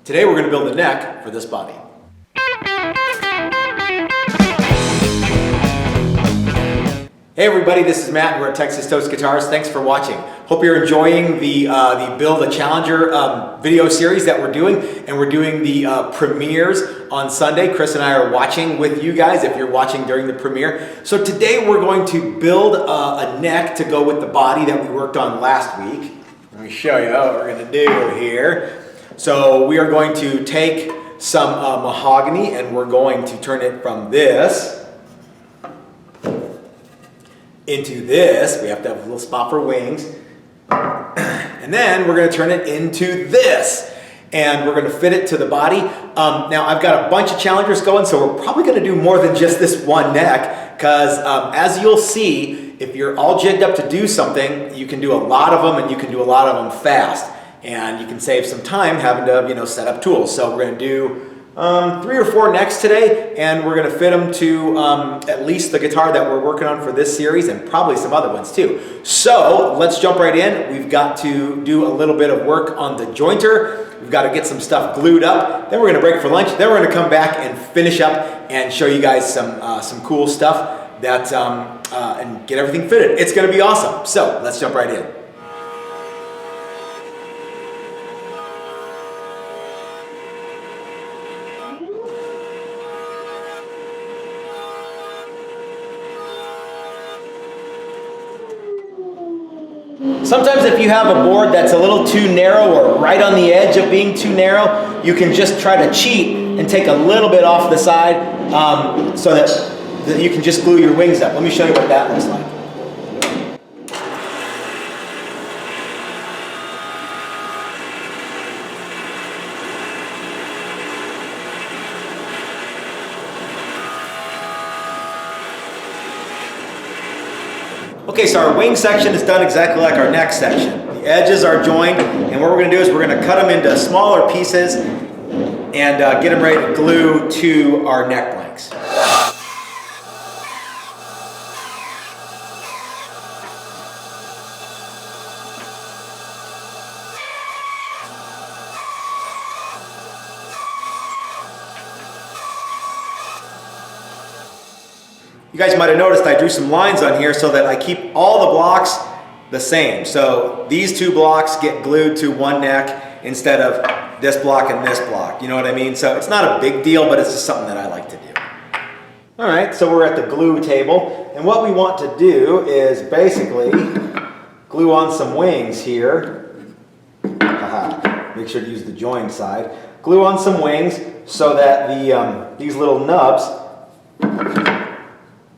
Today we're going to build the neck for this body. Hey everybody, this is Matt and we're at Texas Toast Guitars. Thanks for watching. Hope you're enjoying the Build a Challenger video series that we're doing. And we're doing the premieres on Sunday. Chris and I are watching with you guys if you're watching during the premiere. So today we're going to build a neck to go with the body that we worked on last week. Let me show you what we're going to do here. So we are going to take some mahogany and we're going to turn it from this into this. We have to have a little spot for wings. And then we're going to turn it into this. And we're going to fit it to the body. Now I've got a bunch of challengers going, so we're probably going to do more than just this one neck. Because as you'll see, if you're all jigged up to do something, you can do a lot of them and you can do a lot of them fast. And you can save some time having to, set up tools. So we're going to do 3 or 4 necks today, and we're going to fit them to at least the guitar that we're working on for this series, and probably some other ones too. So let's jump right in. We've got to do a little bit of work on the jointer. We've got to get some stuff glued up. Then we're going to break for lunch. Then we're going to come back and finish up and show you guys some cool stuff that and get everything fitted. It's going to be awesome. So let's jump right in. Sometimes if you have a board that's a little too narrow or right on the edge of being too narrow, you can just try to cheat and take a little bit off the side so that you can just glue your wings up. Let me show you what that looks like. Okay, so our wing section is done exactly like our neck section. The edges are joined, and what we're going to do is we're going to cut them into smaller pieces and get them ready to glue to our neck blanks. You guys might have noticed I drew some lines on here so that I keep all the blocks the same. So these 2 blocks get glued to one neck instead of this block and this block. You know what I mean? So it's not a big deal, but it's just something that I like to do. All right, so we're at the glue table. And what we want to do is basically glue on some wings here. Make sure to use the joined side. Glue on some wings so that these little nubs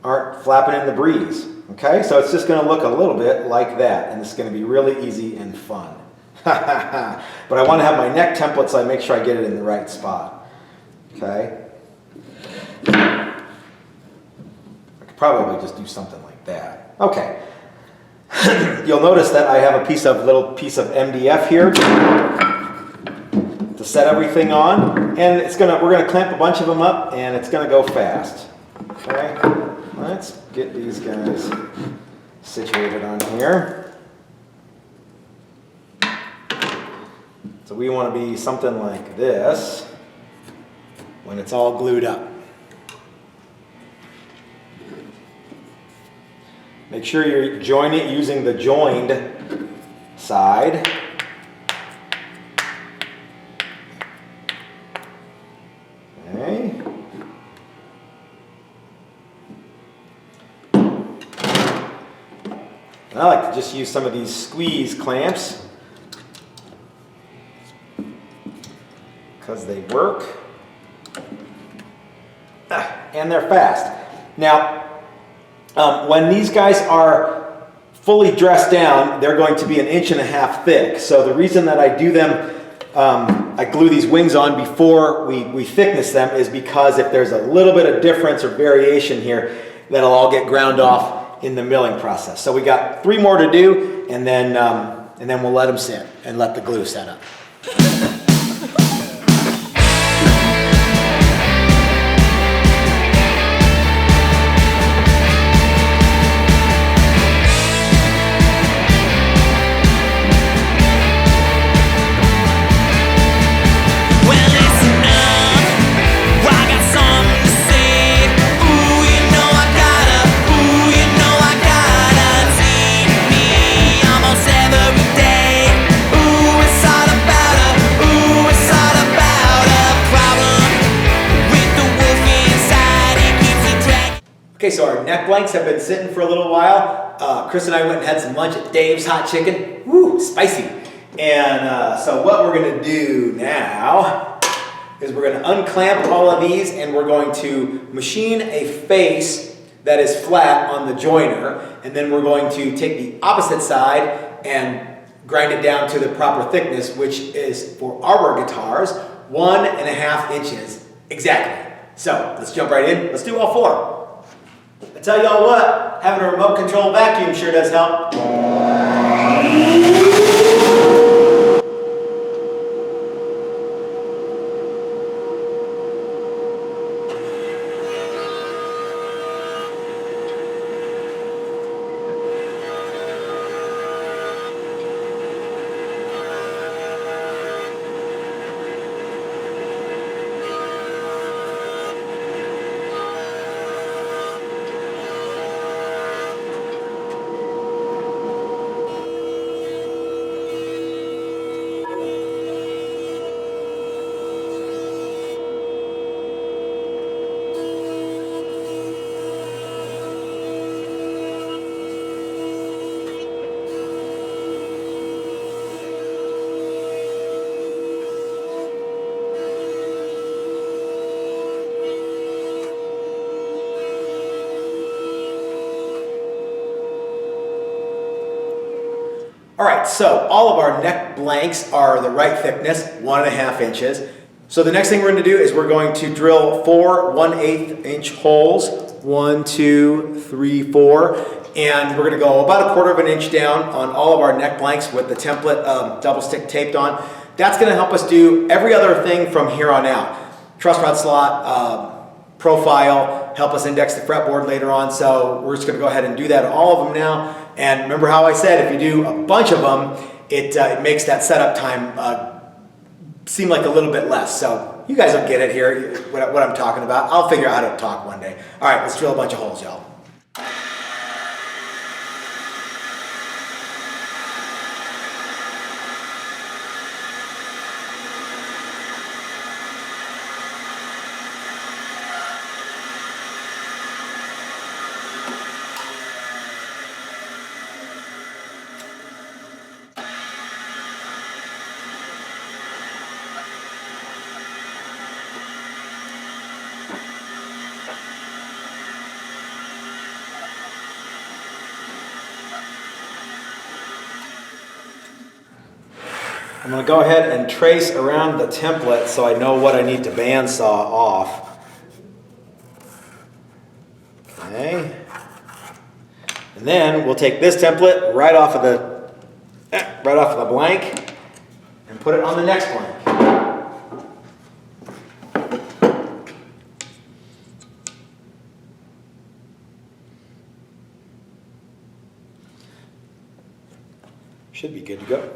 aren't flapping in the breeze. Okay, so it's just going to look a little bit like that, and it's going to be really easy and fun. But I want to have my neck template, so I make sure I get it in the right spot. Okay, I could probably just do something like that. Okay, you'll notice that I have a little piece of MDF here to set everything on, and we're going to clamp a bunch of them up, and it's going to go fast. Okay. Let's get these guys situated on here. So we want to be something like this when it's all glued up. Make sure you join it using the joined side. Okay. I like to just use some of these squeeze clamps because they work and they're fast. Now, when these guys are fully dressed down, they're going to be 1.5 inches thick. So the reason that I do them, I glue these wings on before we thickness them is because if there's a little bit of difference or variation here, that'll all get ground off in the milling process. So we got 3 more to do, and then we'll let them sit and let the glue set up. When Okay, so our neck blanks have been sitting for a little while. Chris and I went and had some lunch at Dave's Hot Chicken. Woo, spicy. And so what we're gonna do now is we're gonna unclamp all of these and we're going to machine a face that is flat on the joiner. And then we're going to take the opposite side and grind it down to the proper thickness, which is for our guitars, 1.5 inches exactly. So let's jump right in. Let's do all 4. I tell y'all what, having a remote control vacuum sure does help. All right, so all of our neck blanks are the right thickness, 1.5 inches. So the next thing we're going to do is we're going to drill 4 1/8 inch holes, 1, 2, 3, 4, and we're going to go about 1/4 inch down on all of our neck blanks with the template double stick taped on. That's going to help us do every other thing from here on out. Truss rod slot, profile, help us index the fretboard later on. So we're just going to go ahead and do that on all of them now. And remember how I said if you do a bunch of them, it makes that setup time seem like a little bit less. So you guys will get it here, what I'm talking about. I'll figure out how to talk one day. All right, let's drill a bunch of holes, y'all. I'm going to go ahead and trace around the template so I know what I need to bandsaw off. Okay. And then we'll take this template right off of the blank and put it on the next blank. Should be good to go.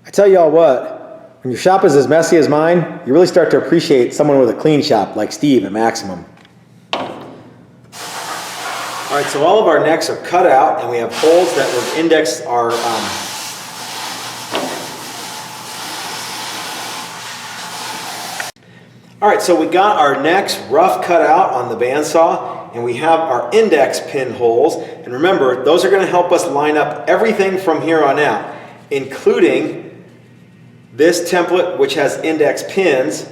I tell y'all what, when your shop is as messy as mine, you really start to appreciate someone with a clean shop like Steve at Maximum. All right, so all of our necks are cut out and we have holes that will index our All right, so we got our necks rough cut out on the bandsaw and we have our index pin holes. And remember, those are going to help us line up everything from here on out, including this template, which has index pins.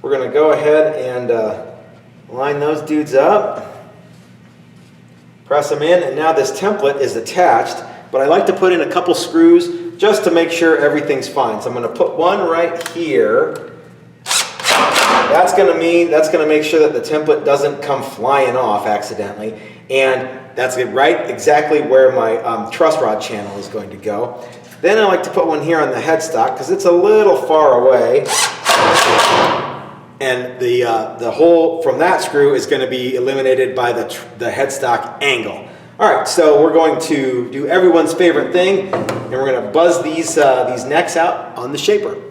We're going to go ahead and line those dudes up, press them in, and now this template is attached, but I like to put in a couple screws just to make sure everything's fine. So I'm going to put one right here, that's going to make sure that the template doesn't come flying off accidentally. And that's right exactly where my truss rod channel is going to go. Then I like to put one here on the headstock because it's a little far away. And the hole from that screw is going to be eliminated by the headstock angle. All right, so we're going to do everyone's favorite thing, and we're going to buzz these necks out on the shaper.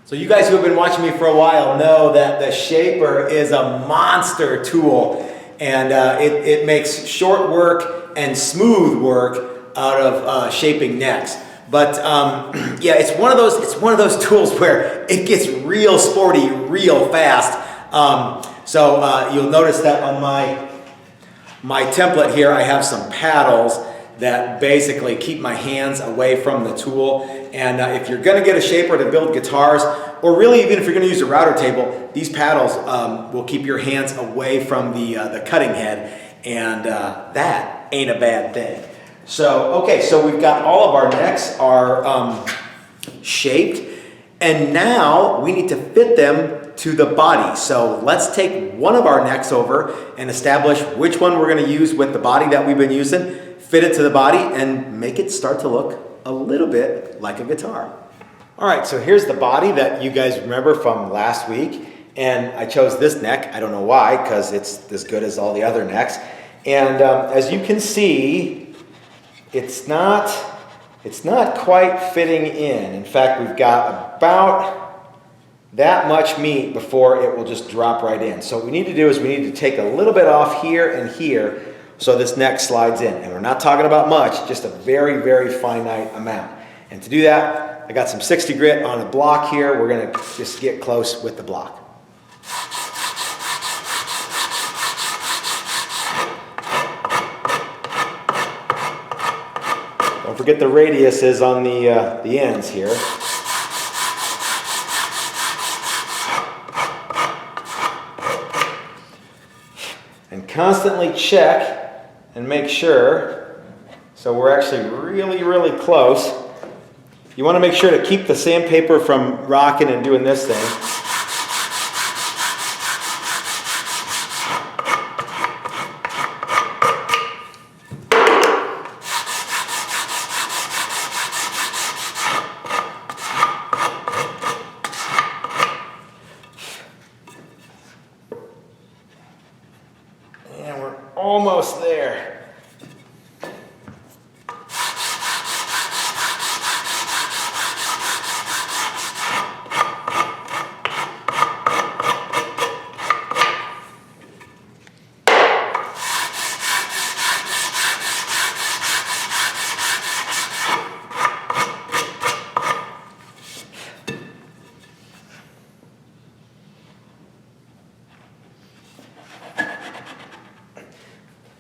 So you guys who have been watching me for a while know that the shaper is a monster tool, and it makes short work and smooth work out of shaping necks. But yeah, it's one of those tools where it gets real sporty real fast. So you'll notice that on my template here, I have some paddles that basically keep my hands away from the tool. And if you're going to get a shaper to build guitars, or really even if you're going to use a router table, these paddles will keep your hands away from the cutting head, and that ain't a bad thing. So, okay, so we've got all of our necks are shaped, and now we need to fit them to the body. So let's take one of our necks over and establish which one we're going to use with the body that we've been using, fit it to the body, and make it start to look a little bit like a guitar. All right, so here's the body that you guys remember from last week, and I chose this neck. I don't know why, because it's as good as all the other necks. And as you can see, it's not quite fitting in. In fact, we've got about that much meat before it will just drop right in. So what we need to do is we need to take a little bit off here and here so this neck slides in. And we're not talking about much, just a very, very finite amount. And to do that, I got some 60 grit on a block here. We're going to just get close with the block. Don't forget the radius is on the ends here. And constantly check and make sure. So we're actually really, really close. You want to make sure to keep the sandpaper from rocking and doing this thing. And we're almost there.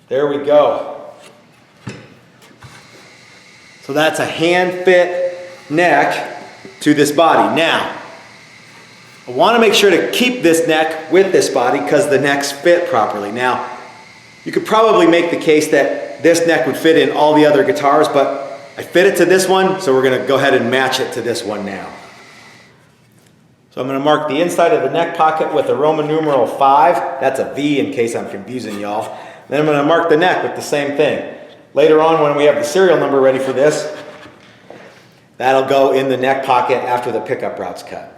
There we go. So that's a hand fit neck to this body. Now, I want to make sure to keep this neck with this body because the necks fit properly. Now, you could probably make the case that this neck would fit in all the other guitars, but I fit it to this one, so we're gonna go ahead and match it to this one now. So I'm gonna mark the inside of the neck pocket with a Roman numeral 5. That's a V in case I'm confusing y'all. Then I'm gonna mark the neck with the same thing. Later on, when we have the serial number ready for this, that'll go in the neck pocket after the pickup route's cut.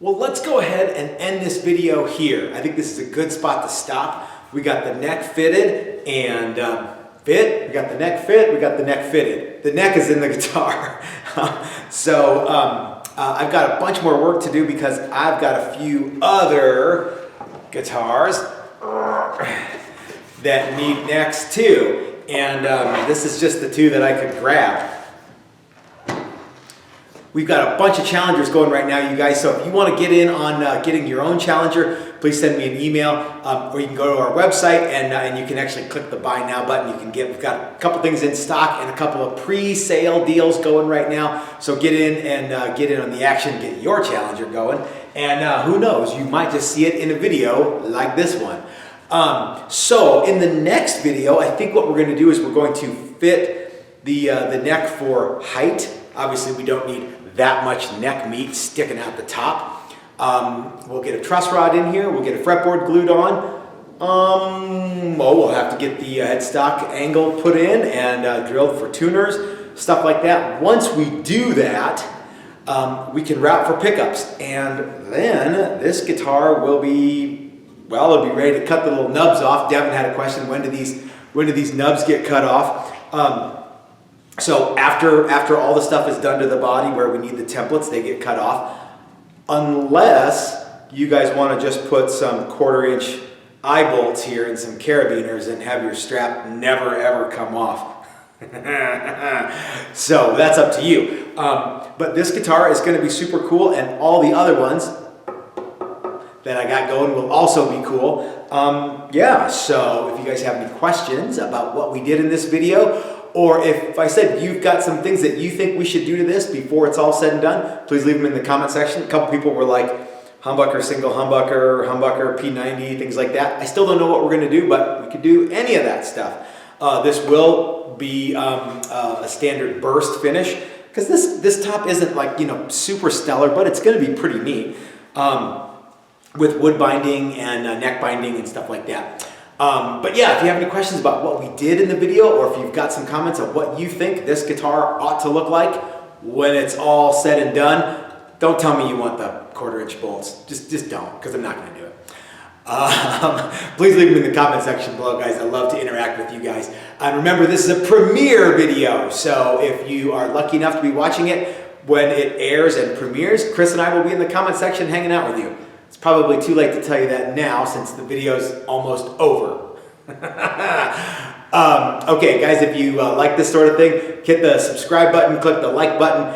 Well, let's go ahead and end this video here. I think this is a good spot to stop. We got the neck fitted and fit. We got the neck fit. We got the neck fitted. The neck is in the guitar. So I've got a bunch more work to do because I've got a few other guitars that need necks too. And this is just the two that I could grab. We've got a bunch of challengers going right now, you guys. So if you want to get in on getting your own challenger, please send me an email, or you can go to our website and you can actually click the Buy Now button. We've got a couple things in stock and a couple of pre-sale deals going right now. So get in and get in on the action, get your challenger going. And who knows, you might just see it in a video like this one. So in the next video, I think what we're going to do is we're going to fit the neck for height. Obviously, we don't need that much neck meat sticking out the top. We'll get a truss rod in here. We'll get a fretboard glued on. We'll have to get the headstock angle put in and drilled for tuners, stuff like that. Once we do that, we can route for pickups. And then this guitar will be, well, it'll be ready to cut the little nubs off. Devin had a question, when do these nubs get cut off? So after all the stuff is done to the body where we need the templates, they get cut off. Unless you guys want to just put some 1/4-inch eye bolts here and some carabiners and have your strap never ever come off. So that's up to you. But this guitar is going to be super cool, and all the other ones that I got going will also be cool. Yeah, so if you guys have any questions about what we did in this video, or if I said you've got some things that you think we should do to this before it's all said and done, please leave them in the comment section. A couple people were like, humbucker, single humbucker, P90, things like that. I still don't know what we're going to do, but we could do any of that stuff. This will be a standard burst finish, because this top isn't like, you know, super stellar, but it's going to be pretty neat with wood binding and neck binding and stuff like that. But yeah, if you have any questions about what we did in the video, or if you've got some comments on what you think this guitar ought to look like when it's all said and done, don't tell me you want the 1/4-inch bolts. Just don't, because I'm not going to do it. Please leave them in the comment section below, guys. I love to interact with you guys. And remember, this is a premiere video, so if you are lucky enough to be watching it when it airs and premieres, Chris and I will be in the comment section hanging out with you. It's probably too late to tell you that now since the video's almost over. Okay, guys, if you like this sort of thing, hit the subscribe button, click the like button,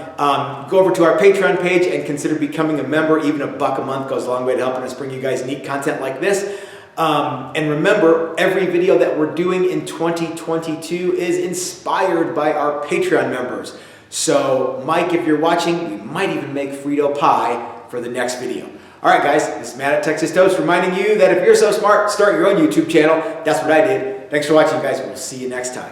go over to our Patreon page and consider becoming a member. Even $1 a month goes a long way to helping us bring you guys neat content like this. And remember, every video that we're doing in 2022 is inspired by our Patreon members. So, Mike, if you're watching, we might even make Frito pie for the next video. All right, guys, this is Matt at Texas Toast reminding you that if you're so smart, start your own YouTube channel. That's what I did. Thanks for watching, guys. We'll see you next time.